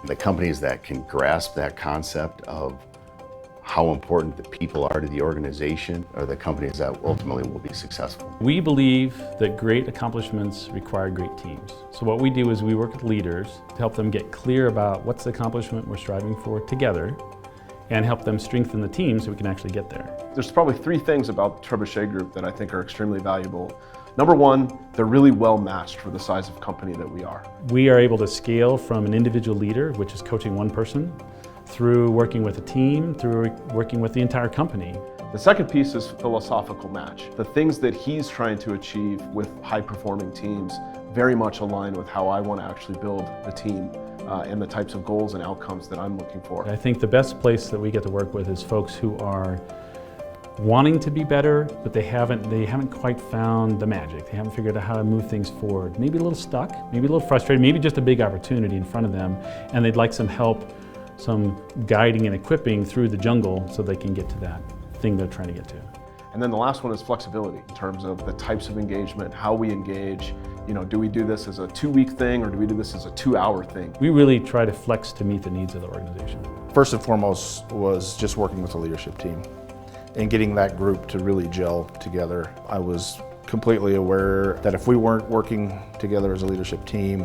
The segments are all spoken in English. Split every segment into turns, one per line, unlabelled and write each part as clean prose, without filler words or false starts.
The companies that can grasp that concept of how important the people are to the organization are the companies that ultimately will be successful.
We believe that great accomplishments require great teams. So what we do is we work with leaders to help them get clear about what's the accomplishment we're striving for together and help them strengthen the team so we can actually get there.
There's probably three things about the Trebuchet Group that I think are extremely valuable. Number one, they're really well matched for the size of company that we are.
We are able to scale from an individual leader, which is coaching one person, through working with a team, through working with the entire company.
The second piece is philosophical match. The things that he's trying to achieve with high-performing teams very much align with how I want to actually build the team and the types of goals and outcomes that I'm looking for.
I think the best place that we get to work with is folks who are wanting to be better, but they haven't quite found the magic. They haven't figured out how to move things forward. Maybe a little stuck, maybe a little frustrated, maybe just a big opportunity in front of them, and they'd like some help, some guiding and equipping through the jungle so they can get to that thing they're trying to get to.
And then the last one is flexibility in terms of the types of engagement, how we engage. You know, do we do this as a 2-week thing or do we do this as a 2-hour thing?
We really try to flex to meet the needs of the organization.
First and foremost was just working with the leadership team and getting that group to really gel together. I was completely aware that if we weren't working together as a leadership team,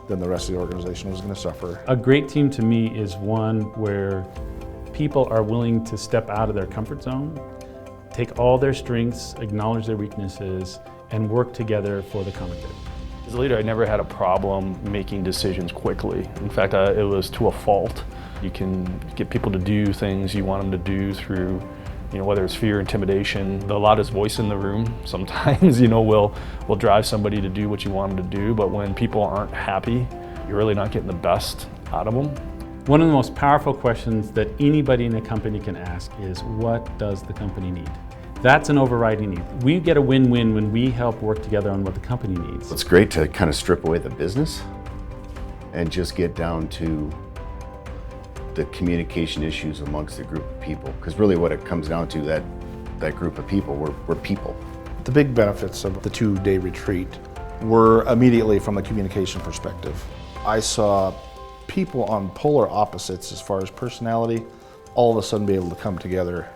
then the rest of the organization was going to suffer.
A great team to me is one where people are willing to step out of their comfort zone, take all their strengths, acknowledge their weaknesses, and work together for the common good.
As a leader, I never had a problem making decisions quickly. In fact, it was to a fault. You can get people to do things you want them to do through, whether it's fear, intimidation. The loudest voice in the room sometimes, will drive somebody to do what you want them to do, but when people aren't happy, you're really not getting the best out of them.
One of the most powerful questions that anybody in a company can ask is, what does the company need? That's an overriding need. We get a win-win when we help work together on what the company needs.
It's great to kind of strip away the business and just get down to the communication issues amongst the group of people. Because really what it comes down to, that group of people, we're people.
The big benefits of the 2-day retreat were immediately from a communication perspective. I saw people on polar opposites as far as personality all of a sudden be able to come together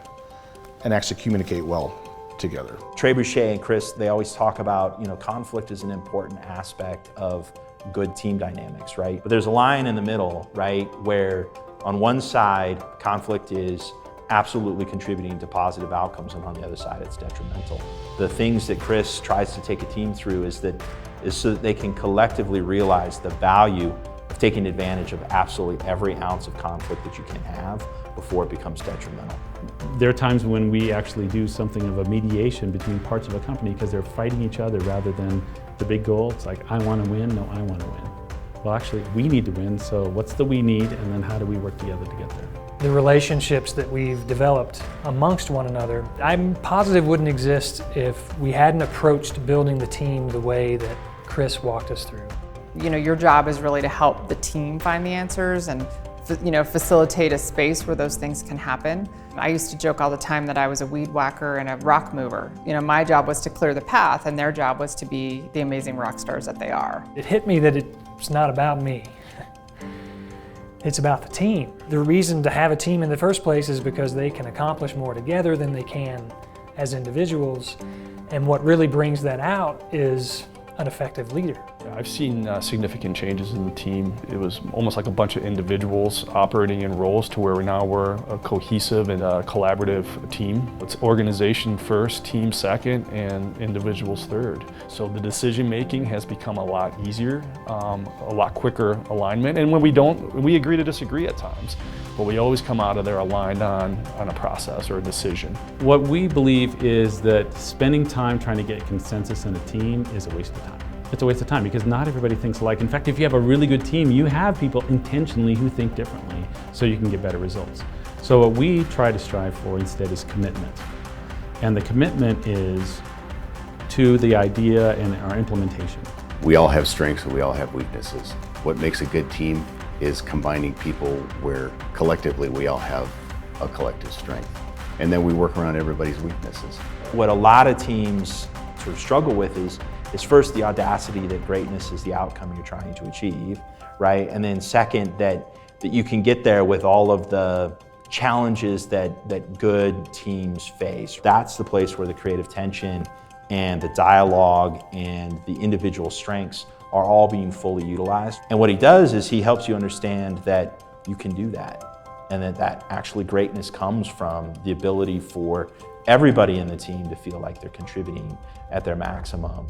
and actually communicate well together.
Trebuchet and Chris, they always talk about, conflict is an important aspect of good team dynamics, right? But there's a line in the middle, right, where on one side, conflict is absolutely contributing to positive outcomes, and on the other side, it's detrimental. The things that Chris tries to take a team through is so that they can collectively realize the value of taking advantage of absolutely every ounce of conflict that you can have before it becomes detrimental.
There are times when we actually do something of a mediation between parts of a company because they're fighting each other rather than the big goal. It's like, I want to win, no, I want to win. Well, actually, we need to win, so what's the we need, and then how do we work together to get there?
The relationships that we've developed amongst one another, I'm positive wouldn't exist if we hadn't approached building the team the way that Chris walked us through.
Your job is really to help the team find the answers and facilitate a space where those things can happen. I used to joke all the time that I was a weed whacker and a rock mover. My job was to clear the path, and their job was to be the amazing rock stars that they are.
It hit me that it's not about me. It's about the team. The reason to have a team in the first place is because they can accomplish more together than they can as individuals. And what really brings that out is an effective leader.
I've seen significant changes in the team. It was almost like a bunch of individuals operating in roles to where now we're a cohesive and a collaborative team. It's organization first, team second, and individuals third. So the decision making has become a lot easier, a lot quicker alignment. And when we agree to disagree at times, but we always come out of there aligned on a process or a decision.
What we believe is that spending time trying to get consensus in a team is a waste of time. It's a waste of time because not everybody thinks alike. In fact, if you have a really good team, you have people intentionally who think differently so you can get better results. So what we try to strive for instead is commitment. And the commitment is to the idea and our implementation.
We all have strengths and we all have weaknesses. What makes a good team is combining people where collectively we all have a collective strength. And then we work around everybody's weaknesses.
What a lot of teams sort of struggle with is is first the audacity that greatness is the outcome you're trying to achieve, right? And then second, that you can get there with all of the challenges that good teams face. That's the place where the creative tension and the dialogue and the individual strengths are all being fully utilized. And what he does is he helps you understand that you can do that, and that actually greatness comes from the ability for everybody in the team to feel like they're contributing at their maximum.